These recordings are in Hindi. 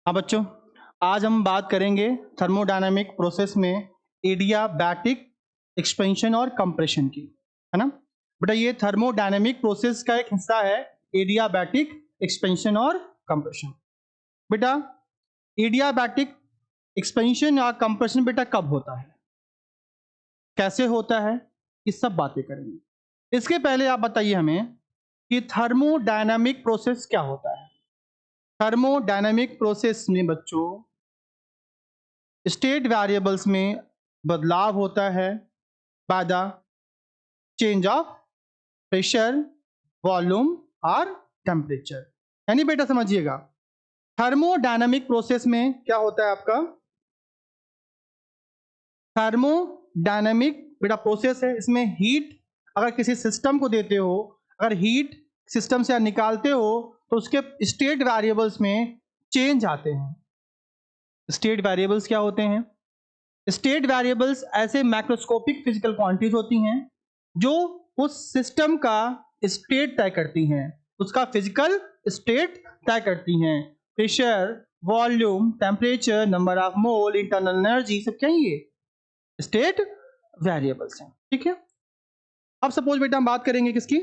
हाँ बच्चों, आज हम बात करेंगे थर्मोडायनामिक प्रोसेस में एडियाबैटिक एक्सपेंशन और कंप्रेशन की, है ना बेटा। ये थर्मोडायनामिक प्रोसेस का एक हिस्सा है, एडियाबैटिक एक्सपेंशन और कंप्रेशन। बेटा एडियाबैटिक एक्सपेंशन या कंप्रेशन बेटा कब होता है, कैसे होता है, ये सब बातें करेंगे। इसके पहले आप बताइए हमें कि थर्मोडायनामिक प्रोसेस क्या होता है। थर्मोडायनामिक प्रोसेस में बच्चों स्टेट वेरिएबल्स में बदलाव होता है by the change of pressure, volume और टेम्परेचर। यानी बेटा समझिएगा, थर्मोडायनामिक प्रोसेस में क्या होता है आपका, थर्मोडायनामिक बेटा प्रोसेस है, इसमें हीट अगर किसी सिस्टम को देते हो, अगर हीट सिस्टम से निकालते हो तो उसके स्टेट वेरिएबल्स में चेंज आते हैं। स्टेट वेरिएबल्स क्या होते हैं? स्टेट वेरिएबल्स ऐसे मैक्रोस्कोपिक फिजिकल क्वांटिटीज होती हैं जो उस सिस्टम का स्टेट तय करती हैं, उसका फिजिकल स्टेट तय करती हैं। Pressure, volume, temperature, number of mole, internal energy, सब क्या ये स्टेट वेरिएबल्स हैं। ठीक है, अब सपोज बेटा हम बात करेंगे किसकी,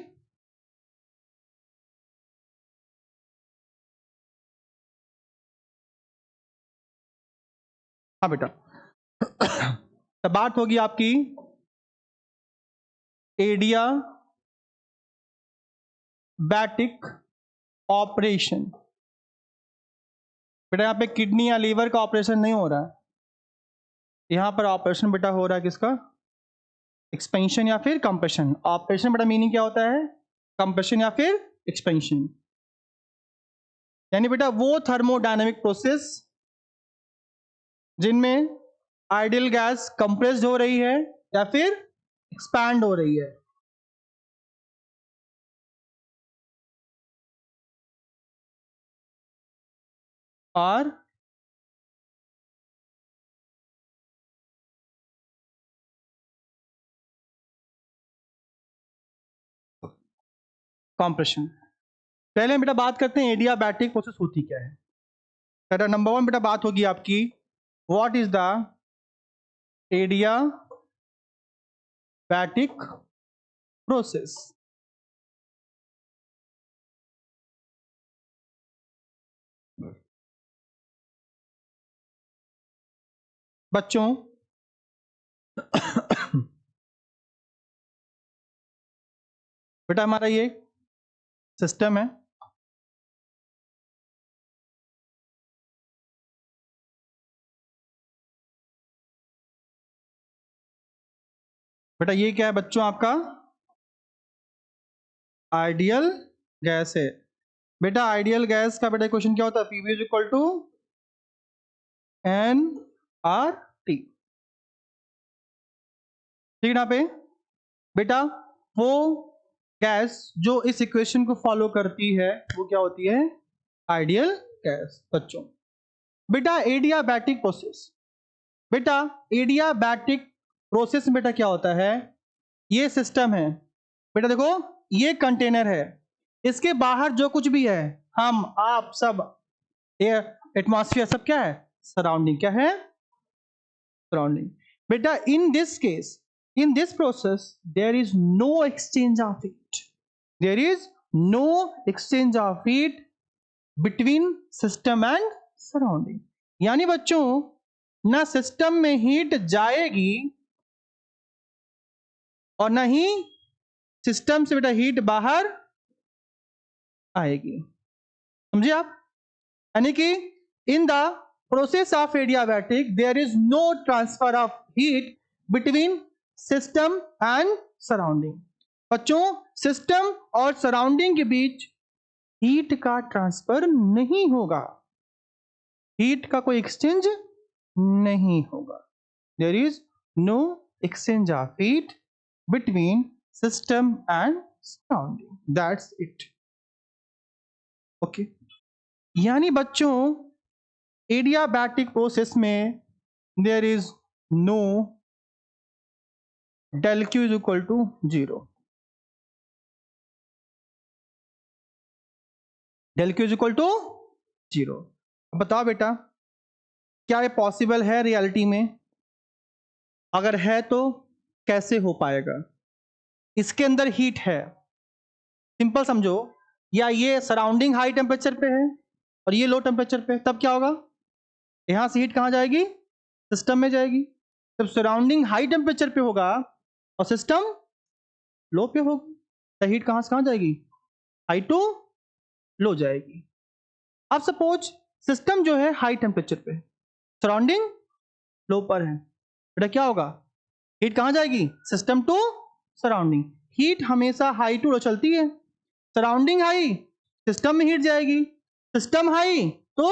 हाँ बेटा तो बात होगी आपकी एडियाबैटिक ऑपरेशन। बेटा यहाँ पे किडनी या लीवर का ऑपरेशन नहीं हो रहा है, यहाँ पर ऑपरेशन बेटा हो रहा है किसका, एक्सपेंशन या फिर कंप्रेशन। ऑपरेशन बेटा मीनिंग क्या होता है, कंप्रेशन या फिर एक्सपेंशन। यानी बेटा वो थर्मोडायनामिक प्रोसेस जिनमें आइडियल गैस कंप्रेस्ड हो रही है या फिर एक्सपैंड हो रही है। और कंप्रेशन। पहले हम बेटा बात करते हैं एडियाबैटिक प्रोसेस होती क्या है। बेटा नंबर वन बेटा बात होगी आपकी, what is the adiabatic process. बच्चों बेटा हमारा ये सिस्टम है, बेटा ये क्या है बच्चों, आपका आइडियल गैस है। बेटा आइडियल गैस का बेटा क्वेश्चन क्या होता है, PV is equal to N R T. ठीक है ना पे बेटा, वो गैस जो इस इक्वेशन को फॉलो करती है वो क्या होती है, आइडियल गैस। बच्चों बेटा एडियाबैटिक प्रोसेस, बेटा एडियाबैटिक प्रोसेस में बेटा क्या होता है, ये सिस्टम है बेटा, देखो ये कंटेनर है, इसके बाहर जो कुछ भी है, हम आप सब, एयर एटमॉस्फेयर, सब क्या है, सराउंडिंग, क्या है, सराउंडिंग। बेटा in this case, in this process there is no exchange of heat, there is no exchange of heat between system and surrounding। यानी बच्चों ना सिस्टम में हीट जाएगी और ना ही सिस्टम से बेटा हीट बाहर आएगी। समझे आप? यानी कि in the process of adiabatic there is no transfer of heat between system and surrounding. बच्चों सिस्टम और सराउंडिंग के बीच हीट का ट्रांसफर नहीं होगा, हीट का कोई एक्सचेंज नहीं होगा। There is no exchange of heat between system and surrounding, that's it. Okay, यानी बच्चों एडियाबैटिक प्रोसेस में there is no del Q is equal to 0, del Q is equal to 0। बताओ बेटा, क्या ये पॉसिबल है रियलिटी में? अगर है तो कैसे हो पाएगा? इसके अंदर हीट है, सिंपल समझो, या ये सराउंडिंग हाई टेम्परेचर पे है और ये लो टेम्परेचर पे, तब क्या होगा? यहां से हीट कहां जाएगी? सिस्टम में जाएगी। जब सराउंडिंग हाई टेम्परेचर पे होगा और सिस्टम लो पे होगा, तो हीट कहां से कहां जाएगी? हाई टू लो जाएगी। अब सपोज सिस्टम जो है हाई टेम्परेचर पे, सराउंडिंग लो पर है, बेटा क्या होगा? हीट कहां जाएगी? System to surrounding. हीट हमेशा हाई टू लो चलती है। सराउंडिंग हाई, सिस्टम में हीट जाएगी, सिस्टम हाई तो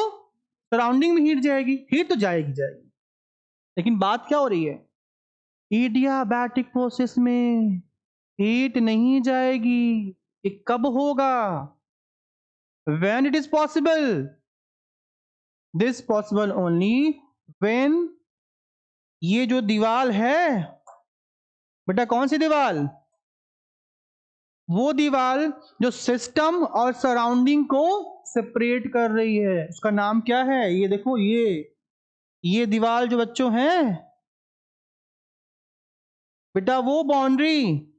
सराउंडिंग में हीट जाएगी। हीट तो जाएगी जाएगी, लेकिन बात क्या हो रही है? एडियाबैटिक प्रोसेस में हीट नहीं जाएगी। ये कब होगा? When it is possible, this possible only when ये जो दीवार है बेटा, कौन सी दीवार? वो दीवार जो सिस्टम और सराउंडिंग को सेपरेट कर रही है, उसका नाम क्या है? ये देखो, ये दीवार जो बच्चों है बेटा, वो बाउंड्री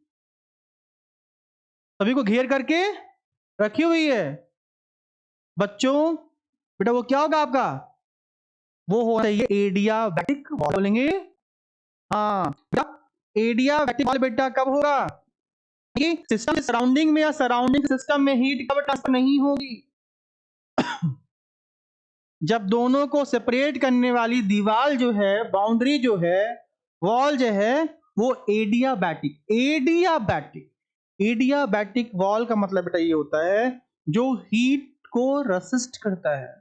सभी को घेर करके रखी हुई है बच्चों। बेटा वो क्या होगा आपका? वो होना चाहिए एडियाबैटिक वॉल। बोलेंगे हाँ बेटा, एडियाबैटिक वॉल बेटा कब होगा? कि सिस्टम सराउंडिंग में या सराउंडिंग सिस्टम में हीट कब ट्रांसफर नहीं होगी? जब दोनों को सेपरेट करने वाली दीवार जो है, बाउंड्री जो है, वॉल जो है, वो एडियाबैटिक वॉल का मतलब बेटा ये होता है जो हीट को रेसिस्ट करता है।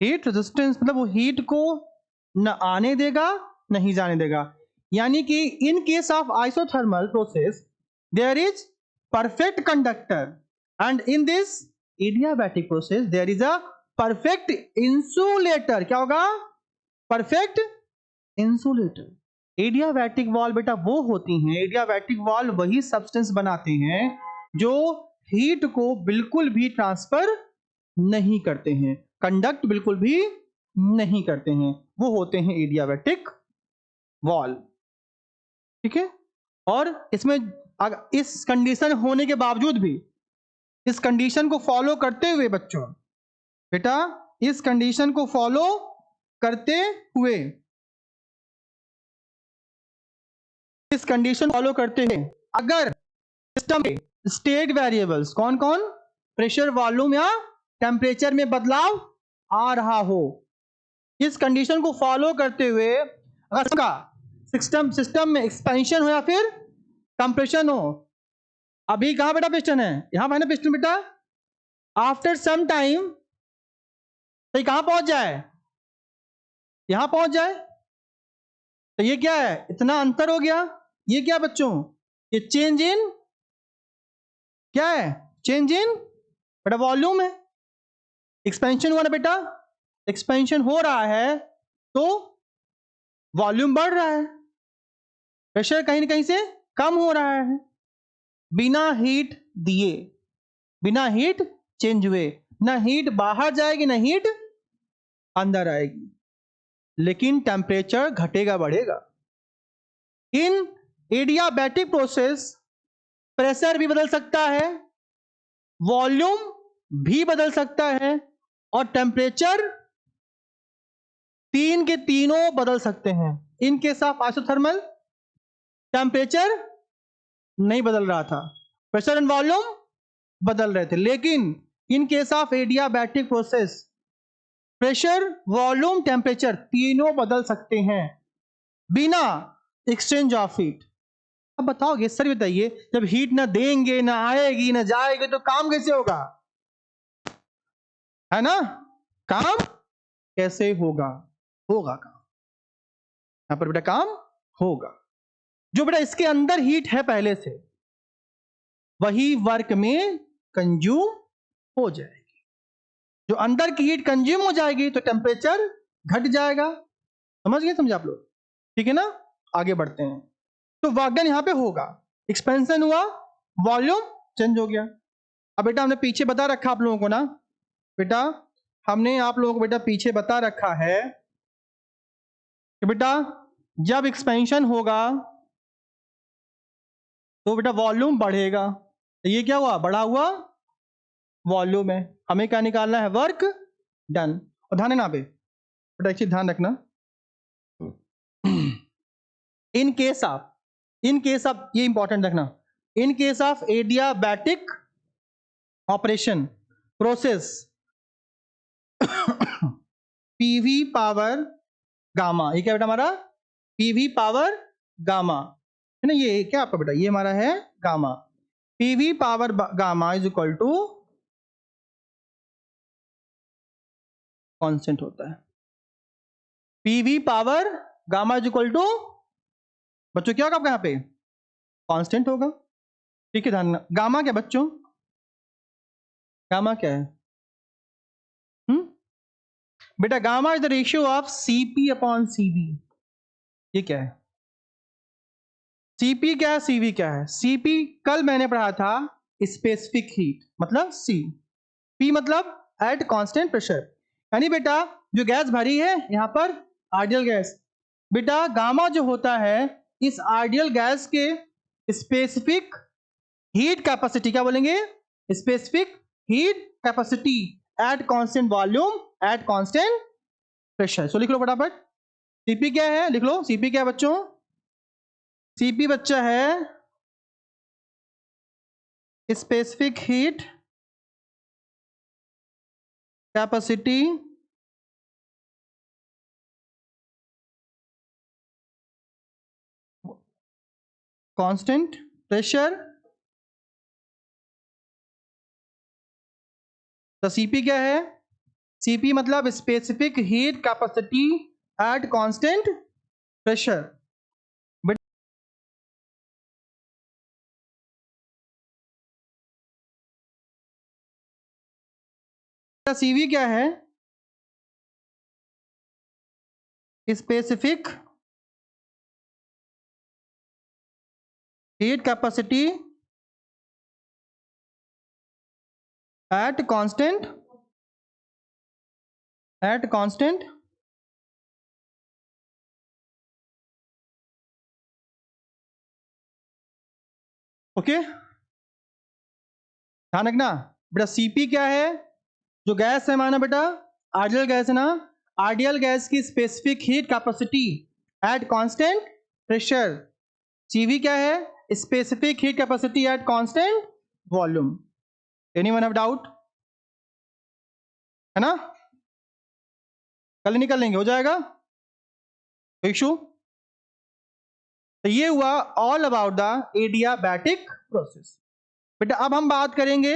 हीट रेजिस्टेंस मतलब वो हीट को न आने देगा न ही जाने देगा। यानी कि in case of isothermal process there is perfect conductor and in this adiabatic process there is a perfect insulator. क्या होगा? Perfect insulator. एडियाबैटिक वॉल बेटा वो होती हैं, एडियाबैटिक वॉल वही सब्सटेंस बनाते हैं जो हीट को बिल्कुल भी ट्रांसफर नहीं करते हैं, कंडक्ट बिल्कुल भी नहीं करते हैं, वो होते हैं एडियाबैटिक वॉल। ठीक है? और इसमें इस कंडीशन होने के बावजूद भी, इस कंडीशन को फॉलो करते हुए बच्चों, बेटा इस कंडीशन को फॉलो करते हुए, इस कंडीशन फॉलो करते हुए अगर सिस्टम में स्टेट वेरिएबल्स कौन कौन, प्रेशर, वॉल्यूम या टेम्परेचर में बदलाव आ रहा हो, इस कंडीशन को फॉलो करते हुए अगर सिस्टम में एक्सपेंशन हो या फिर कंप्रेशन हो। अभी कहां बेटा पिस्टन है? यहां पर ना पिस्टन बेटा, आफ्टर सम टाइम तो कहां पहुंच जाए? यहां पहुंच जाए। तो ये क्या है? इतना अंतर हो गया। ये क्या बच्चों? ये चेंज इन क्या है? चेंज इन बेटा वॉल्यूम है। एक्सपेंशन हुआ ना बेटा, एक्सपेंशन हो रहा है तो वॉल्यूम बढ़ रहा है, प्रेशर कहीं ना कहीं से कम हो रहा है। बिना हीट दिए, बिना हीट चेंज हुए, ना हीट बाहर जाएगी ना हीट अंदर आएगी, लेकिन टेम्परेचर घटेगा बढ़ेगा। इन एडियाबैटिक प्रोसेस प्रेशर भी बदल सकता है, वॉल्यूम भी बदल सकता है और टेम्परेचर तीन के तीनों बदल सकते हैं। इन केस ऑफ आइसोथर्मल टेम्परेचर नहीं बदल रहा था, प्रेशर एंड वॉल्यूम बदल रहे थे, लेकिन इन case of adiabatic process pressure, volume, temperature तीनों बदल सकते हैं बिना एक्सचेंज ऑफ हीट। अब बताओगे सर बताइए, जब हीट ना देंगे ना आएगी ना जाएगी तो काम कैसे होगा? है ना? काम कैसे होगा? होगा काम, यहां पर बेटा काम होगा। जो बेटा इसके अंदर हीट है पहले से, वही वर्क में कंज्यूम हो जाएगी। जो अंदर की हीट कंज्यूम हो जाएगी तो टेम्परेचर घट जाएगा। समझ गए? समझे आप लोग? ठीक है ना? आगे बढ़ते हैं। तो वर्क डन यहां पे होगा, एक्सपेंशन हुआ, वॉल्यूम चेंज हो गया। अब बेटा हमने पीछे बता रखा आप लोगों को ना बेटा, हमने आप लोगों को बेटा पीछे बता रखा है कि बेटा जब एक्सपेंशन होगा तो बेटा वॉल्यूम बढ़ेगा। तो ये क्या हुआ, बढ़ा हुआ वॉल्यूम है। हमें क्या निकालना है, वर्क डन। और ध्यान है ना बेटा एक चीज ध्यान रखना, इन केस ऑफ ये इंपॉर्टेंट रखना, इन case of adiabatic operation process PV power gamma, ये क्या बेटा हमारा पीवी पावर गामा है ना, ये क्या आपका बेटा ये हमारा है gamma. PV power gamma is equal to constant होता है। PV power gamma is equal to बच्चों क्या होगा आपका यहाँ पे कांस्टेंट होगा। ठीक है ध्यान, गामा क्या बच्चों, गामा क्या है बेटा, gamma is the ratio of CP upon CV. ये क्या है, सीपी क्या है सीवी क्या है। सीपी कल मैंने पढ़ा था स्पेसिफिक हीट मतलब सी, पी मतलब एट कांस्टेंट प्रेशर, यानी बेटा जो गैस भरी है यहां पर आइडियल गैस, बेटा गामा जो होता है इस आइडियल गैस के स्पेसिफिक हीट कैपेसिटी, क्या बोलेंगे specific heat capacity at constant volume at constant pressure. So लिख लो फटाफट, सीपी क्या है, लिख लो सीपी क्या है बच्चों, सीपी बच्चा है specific heat capacity constant pressure. तो सीपी क्या है, सीपी मतलब specific heat capacity at constant pressure. CV क्या है, specific heat capacity at constant okay. ध्यान रखना बेटा, सीपी क्या है, जो गैस है माना बेटा आइडियल गैस है ना, आइडियल गैस की specific heat capacity at constant pressure. CV क्या है, specific heat capacity at constant volume. Anyone have doubt, है ना, कल निकल लेंगे हो जाएगा इशू। तो ये हुआ all about the adiabatic process. बेटा अब हम बात करेंगे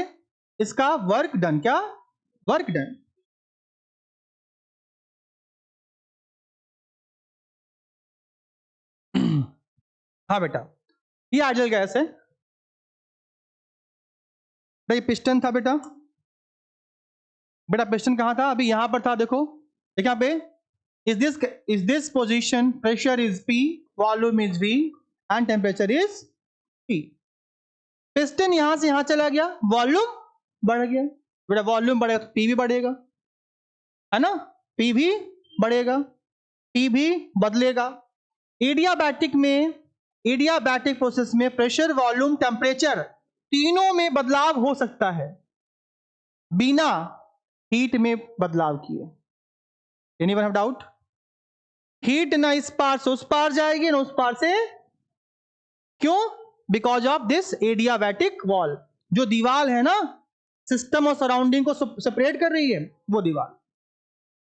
इसका वर्क डन, क्या वर्क डन। हाँ बेटा ये आइडियल गैस है बेटा, ये पिस्टन था बेटा, बेटा पिस्टन कहाँ था, अभी यहां पर था, देखो देखिए यहाँ पे, is this position pressure is P, volume is V and temperature is T. Piston यहां से यहां चला गया, वॉल्यूम बढ़ गया, बेटा वॉल्यूम बढ़ेगा तो पी भी बढ़ेगा, है ना, पी भी बढ़ेगा, टी भी बदलेगा। एडियाबैटिक में, एडियाबैटिक प्रोसेस में प्रेशर वॉल्यूम टेम्परेचर तीनों में बदलाव हो सकता है बिना हीट में बदलाव किए। एनीवन हैव डाउट, हीट ना इस पार से उस पार जाएगी ना उस पार से, क्यों, because of this adiabatic wall, जो दीवार है ना सिस्टम और सराउंडिंग को सेपरेट कर रही है वो दीवार।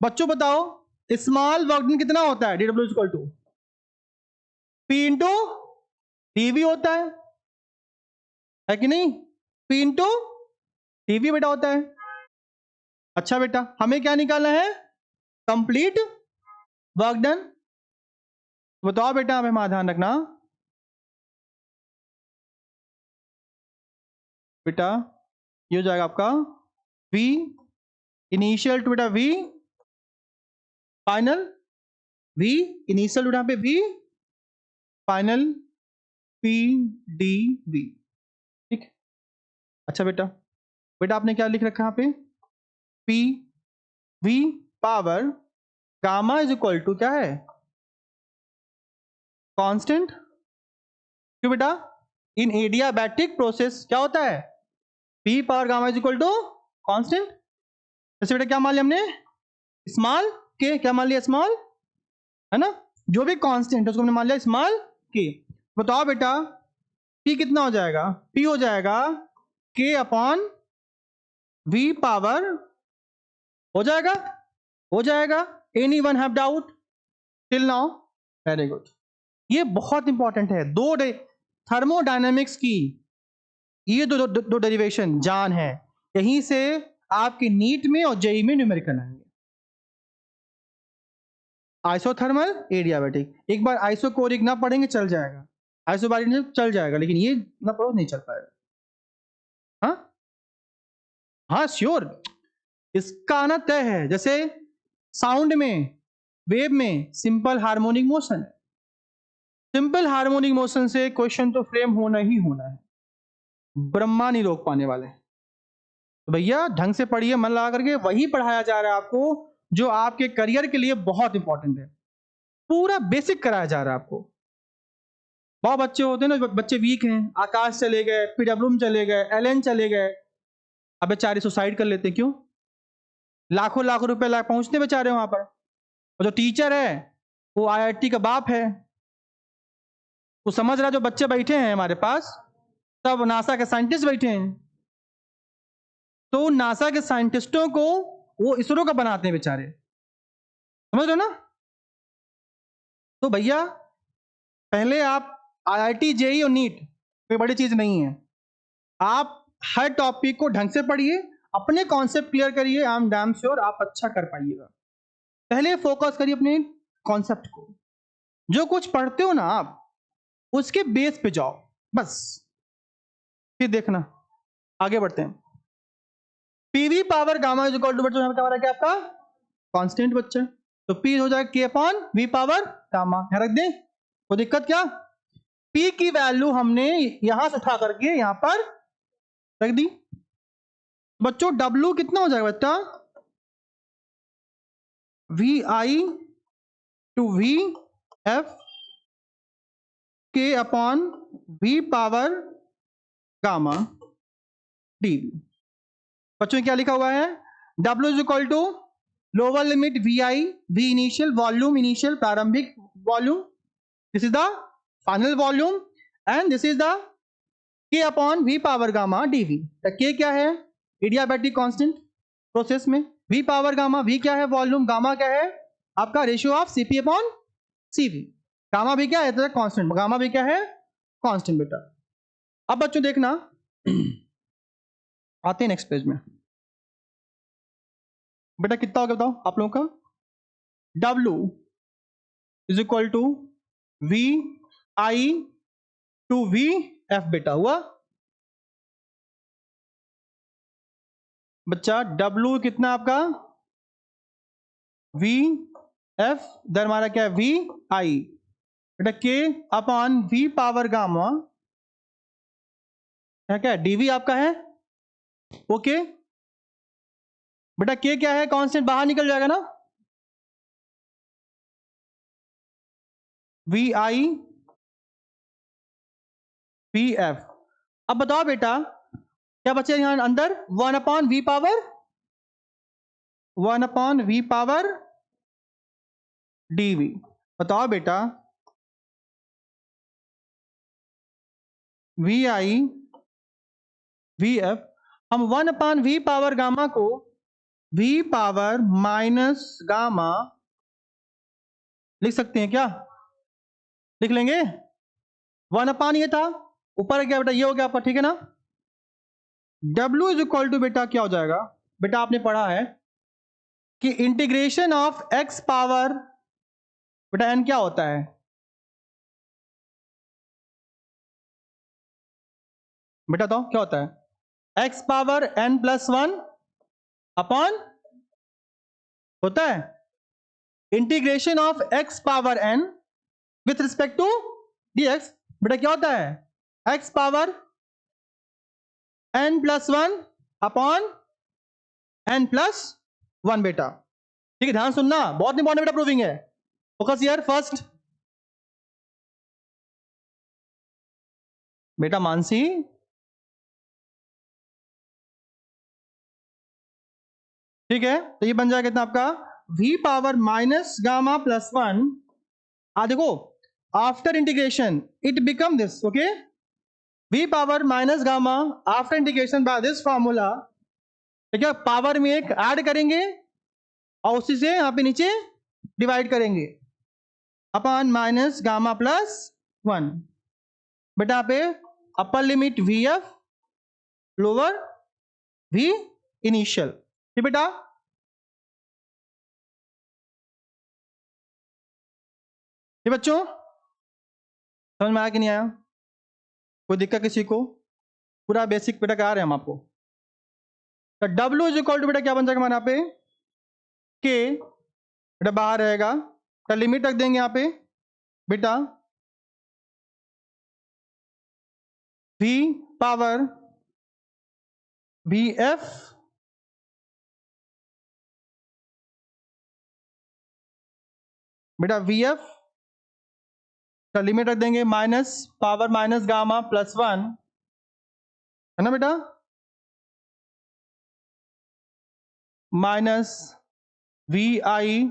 बच्चों बताओ स्मॉल वर्क डन कितना होता है, W equal to P into TV होता है कि नहीं, पी इंटू टीवी बेटा होता है। अच्छा बेटा हमें क्या निकालना है, कंप्लीट वर्क डन। बताओ बेटा हमें ध्यान रखना बेटा, ये हो जाएगा आपका V इनिशियल टू बेटा V final, V initial to यहाँ पे V final P D V। ठीक, अच्छा बेटा, बेटा आपने क्या लिख रखा है यहाँ पे P v power gamma is equal to क्या है, कांस्टेंट। क्यों बेटा, इन एडियाबैटिक प्रोसेस क्या होता है, v power gamma is equal to constant. जैसे बेटा क्या मान लिया हमने, स्मॉल के, क्या मान लिया, स्मॉल, है ना, जो भी कांस्टेंट है उसको हमने मान लिया स्मॉल के। बताओ बेटा p कितना हो जाएगा, p हो जाएगा k अपॉन v पावर, हो जाएगा, हो जाएगा। Any one have doubt till now? Very good. ये बहुत इंपॉर्टेंट है, दो थर्मोडायनेमिक्स की ये दो डेरिवेशन जान है, यहीं से आपके नीट में और जेई में न्यूमेरिकल आएंगे। आइसोथर्मल एडियाबैटिक, एक बार आइसोकोरिक ना पढ़ेंगे चल जाएगा, आइसोबारिक चल जाएगा, लेकिन ये ना पढ़ो नहीं चल पाएगा। हाँ हाँ श्योर, इसका आना तय है। जैसे साउंड में, वेव में सिंपल हार्मोनिक मोशन है, सिंपल हार्मोनिक मोशन से क्वेश्चन तो फ्रेम होना ही होना है, ब्रह्मा नहीं रोक पाने वाले। तो भैया ढंग से पढ़िए, मन लगा करके, वही पढ़ाया जा रहा है आपको जो आपके करियर के लिए बहुत इंपॉर्टेंट है, पूरा बेसिक कराया जा रहा है आपको। बहुत बच्चे होते हैं ना, बच्चे वीक हैं, आकाश चले गए, पीडब्ल्यूएम चले गए, एलएन चले गए, अब बेचारे सुसाइड कर लेते, क्यों, लाखों लाखों रुपए पहुंचते बेचारे वहां पर। और जो टीचर है वो आईआईटी का बाप है, वो समझ रहा जो बच्चे बैठे हैं हमारे पास सब नासा के साइंटिस्ट बैठे हैं, तो नासा के साइंटिस्टों को वो इसरो का बनाते हैं बेचारे, समझ रहे हो ना। तो भैया पहले आप आईआईटी, जेई और नीट कोई बड़ी चीज नहीं है, आप हर टॉपिक को ढंग से पढ़िए, अपने कॉन्सेप्ट क्लियर करिए, आई एम डैम श्योर आप अच्छा कर पाइएगा। पहले फोकस करिए अपने कॉन्सेप्ट को, जो कुछ पढ़ते हो ना आप उसके बेस पे जाओ बस, फिर देखना आगे बढ़ते हैं। PV power gamma is equal to, बच्चों यहाँ पे क्या हो रहा है, क्या आपका कांस्टेंट बच्चा, तो पी हो जाएगा के अपॉन वी पावर गामा, यहाँ रख दें, कोई दिक्कत क्या। पी की वैल्यू हमने यहां से उठा करके यहां पर रख दी। बच्चों डब्ल्यू कितना हो जाएगा बच्चा, V I to V F K upon V power gamma D. बच्चों में क्या लिखा हुआ है, W is equal to lower limit V I, V initial volume, initial प्रारंभिक volume, this is the final volume, and this is the K upon V power gamma DV. K क्या है, एडियाबैटिक कांस्टेंट प्रोसेस में, वी पावर गामा, वी क्या है वॉल्यूम, गामा क्या है आपका ratio of CP upon CV, gamma भी क्या है कांस्टेंट, गामा भी क्या है कांस्टेंट बेटा। अब बच्चों देखना आते हैं नेक्स्ट पेज में, बेटा कितना हो गया बताओ आप लोगों का, W is equal to V I to V F बेटा हुआ बच्चा। W कितना आपका, वी एफ, इधर हमारा क्या है वी आई, बेटा के अपॉन वी पावर गामा क्या है डीवी आपका है, ओके बेटा। के क्या है कांस्टेंट, बाहर निकल जाएगा ना, वी आई वी एफ। अब बताओ बेटा क्या बचे यहां अंदर, 1/v पावर डीवी। बताओ बेटा वी आई वी एफ, हम 1/v पावर गामा को v पावर माइनस गामा लिख सकते हैं क्या, लिख लेंगे, 1 ये था, ऊपर क्या बेटा ये हो गया आपका, ठीक है ना। W इज इक्वल टू बेटा क्या हो जाएगा, बेटा आपने पढ़ा है कि इंटीग्रेशन ऑफ x पावर, बेटा n क्या होता है, बेटा तो क्या होता है, x power n plus 1 upon, होता है integration of x power n with respect to dx, बेटा क्या होता है x power n plus 1 upon n plus 1 बेटा। ठीक है, ध्यान सुनना, बहुत इंपॉर्टेंट बेटा प्रूविंग है। Focus here first. बेटा मानसी, ठीक है, तो ये बन जाएगा कितना आपका v power minus gamma plus 1। देखो after integration it become this, okay, v power minus gamma after integration by this formula, ठीक है, पावर में एक ऐड करेंगे और उसी से यहाँ पे नीचे डिवाइड करेंगे अपॉन माइनस गामा प्लस 1। बेटा यहाँ पे upper limit V F, lower V initial, ठीक बेटा। ये बच्चों समझ में आया कि नहीं आया? कोई दिक्कत किसी को? पूरा बेसिक बेटा करा रहे हैं हम आपको। तो W इज इक्वल टू बेटा क्या बन जाएगा हमारे यहाँ पे K, बेटा बाहर रहेगा, तो लिमिट रख देंगे यहाँ पे बेटा V पावर VF बेटा VF का लिमिट रख देंगे minus power minus gamma plus 1, है ना बेटा, minus VI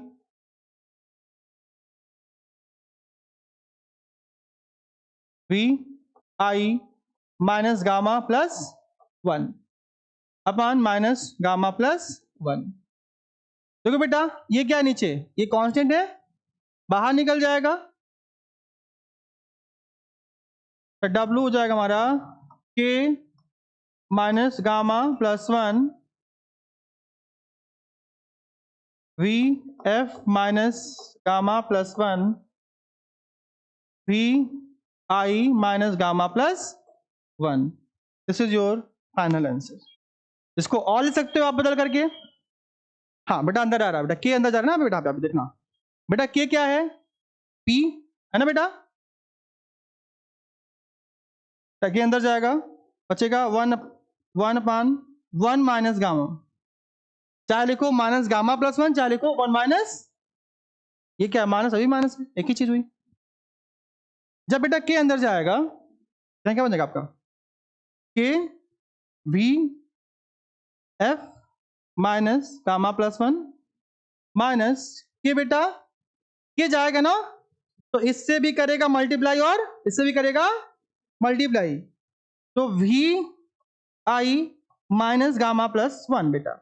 minus gamma plus 1 upon minus gamma plus 1। देखो बेटा ये क्या है, नीचे ये कांस्टेंट है, बाहर निकल जाएगा, तो W हो जाएगा हमारा K minus gamma plus 1 VF minus gamma plus 1 VI minus gamma plus 1। This is your final answer. इसको और लिख सकते हो आप बदल करके। हाँ बेटा अंदर आ रहा है, बेटा K अंदर जा रहा है ना बेटा, अभी देखना बेटा K क्या है, P है ना बेटा, के अंदर जाएगा, बचेगा 1 अपान 1 माइनस गामा, चाहे लिखो माइनस गामा प्लस 1, चाहे लिखो 1 माइनस, ये क्या है माइनस, अभी माइनस एक ही चीज हुई। जब बेटा के अंदर जाएगा क्या बन जाएगा आपका के V F minus gamma plus 1 minus के, बेटा के जाएगा ना, तो इससे भी करेगा मल्टीप्लाई और इससे भी करेगा मल्टीप्लाई, तो V I minus gamma plus 1। बेटा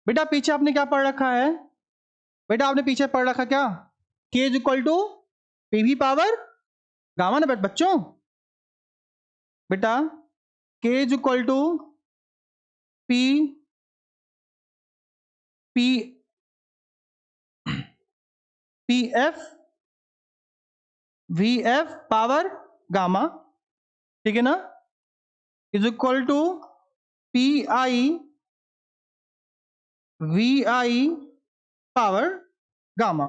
बेटा पीछे आपने क्या पढ़ रखा है, बेटा आपने पीछे पढ़ रखा क्या, K is equal to P V power gamma ना बच्चों, बेटा K is equal to P P P F V F power gamma, ठीक है ना, is equal to P I V I power gamma,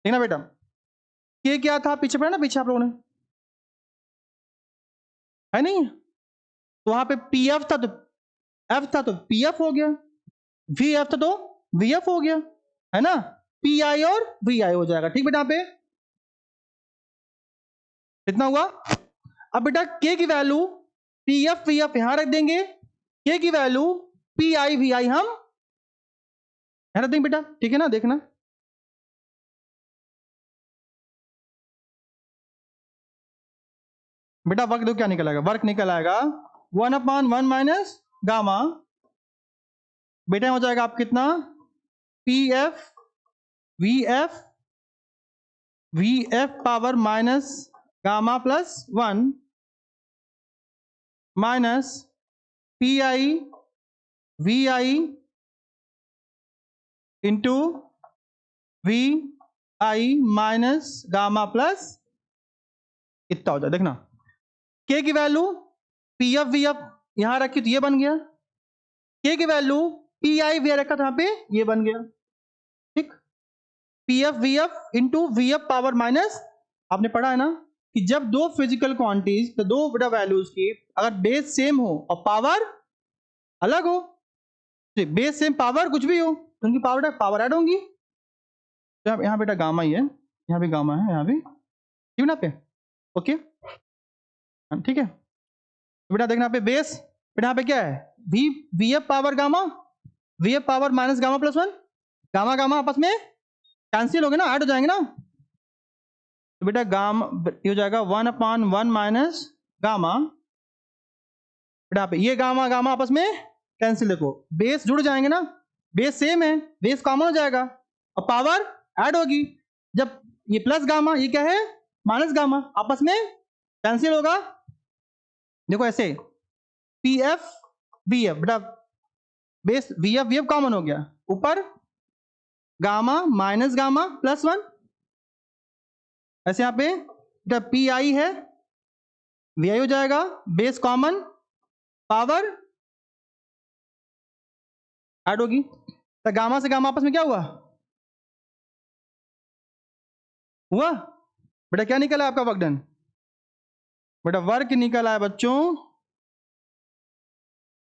ठीक ना बेटा। के क्या था पीछे पढ़ा ना, पीछे आप लोगों ने है नहीं, तो वहां पे पी एफ था तो एफ था तो पी एफ हो गया, वी एफ था तो वी एफ हो गया, है ना, पी आई और वी आई हो जाएगा, ठीक बेटा। पे इतना हुआ। अब बेटा के की value P F V F यहां रख देंगे, के की वैल्यू पी आई वी आई हम यहां रख देंगे बेटा, ठीक है ना, देखना बेटा वर्क दो क्या निकल आएगा, वर्क निकल आएगा 1 अपान 1 माइनस गामा, बेटा हो जाएगा आप कितना P F V F power minus gamma plus 1 minus P I V I into V I minus gamma plus इतना हो जाए, देखना के की value P F V F यहां रखी तो ये बन गया, के की वैल्यू पी आई वी रखा था यहां पे ये बन गया, ठीक, P F V F into we F power minus, आपने पढ़ा है ना कि जब दो फिजिकल क्वांटिटीज तो दो बेटा वैल्यूज की अगर बेस सेम हो और पावर अलग हो, तो बेस सेम पावर कुछ भी हो तो उनकी पावर ऐड होंगी। तो यहाँ बेटा गामा ही है, यहाँ भी गामा है, यहाँ भी ठीक ना पे, ओके ठीक है। तो बेटा देखना पे बेस, बेटा यहाँ पे क्या है, we F power gamma, we F power minus gamma plus 1, gamma gamma आपस में कैंसिल हो गए ना, ऐड हो जाएंगे ना। तो बेटा गामा ये हो जाएगा 1/1 माइनस गामा, बेटा पे ये गामा गामा आपस में कैंसिल, देखो बेस जुड़ जाएंगे ना, बेस सेम है, बेस कॉमन हो जाएगा और पावर ऐड होगी। जब ये प्लस गामा, ये क्या है माइनस गामा, आपस में कैंसिल होगा। देखो ऐसे पी एफ वी एफ, बेटा बेस वी एफ कॉमन हो गया, ऊपर गामा माइनस गामा प्लस 1, ऐसे यहाँ पे जब पी आई है वी आई हो जाएगा, बेस कॉमन पावर ऐड होगी। तो गामा से गामा आपस में क्या हुआ बेटा, क्या निकला आपका वर्क डन, बेटा वर्क निकला है बच्चों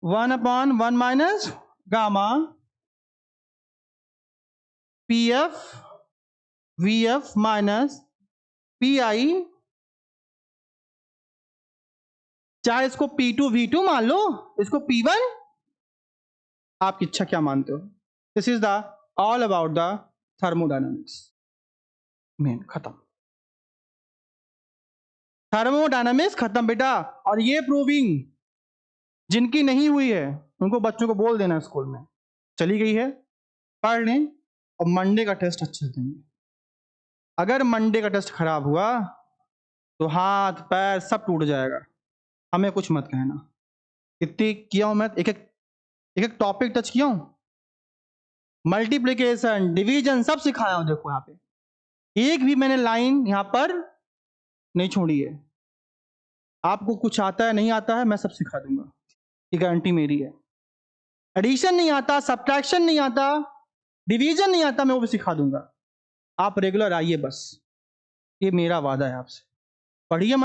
1/1 minus gamma P F V F minus P आई, चाहे इसको P2 V2 मान लो, इसको P1, आपकी इच्छा क्या मानते हो। This is the all about the thermodynamics, main खत्म, थर्मोडायनामिक्स खत्म बेटा। और ये प्रूविंग जिनकी नहीं हुई है उनको बच्चों को बोल देना स्कूल में चली गई है, पढ़ लें और मंडे का टेस्ट अच्छे से देंगे। अगर मंडे का टेस्ट खराब हुआ तो हाथ पैर सब टूट जाएगा, हमें कुछ मत कहना। इतनी किया हूं मैं, एक एक टॉपिक टच किया हूं, मल्टीप्लिकेशन डिवीजन सब सिखाया हूं। देखो यहाँ पे एक भी मैंने लाइन यहाँ पर नहीं छोड़ी है। आपको कुछ आता है नहीं आता है मैं सब सिखा दूंगा, ये गारंटी मेरी है। एडिशन नहीं आता, सब्ट्रैक्शन नहीं आता, डिवीजन नहीं आता, मैं वो भी सिखा दूंगा। आप रेगुलर आइए बस, ये मेरा वादा है आपसे। पढ़िए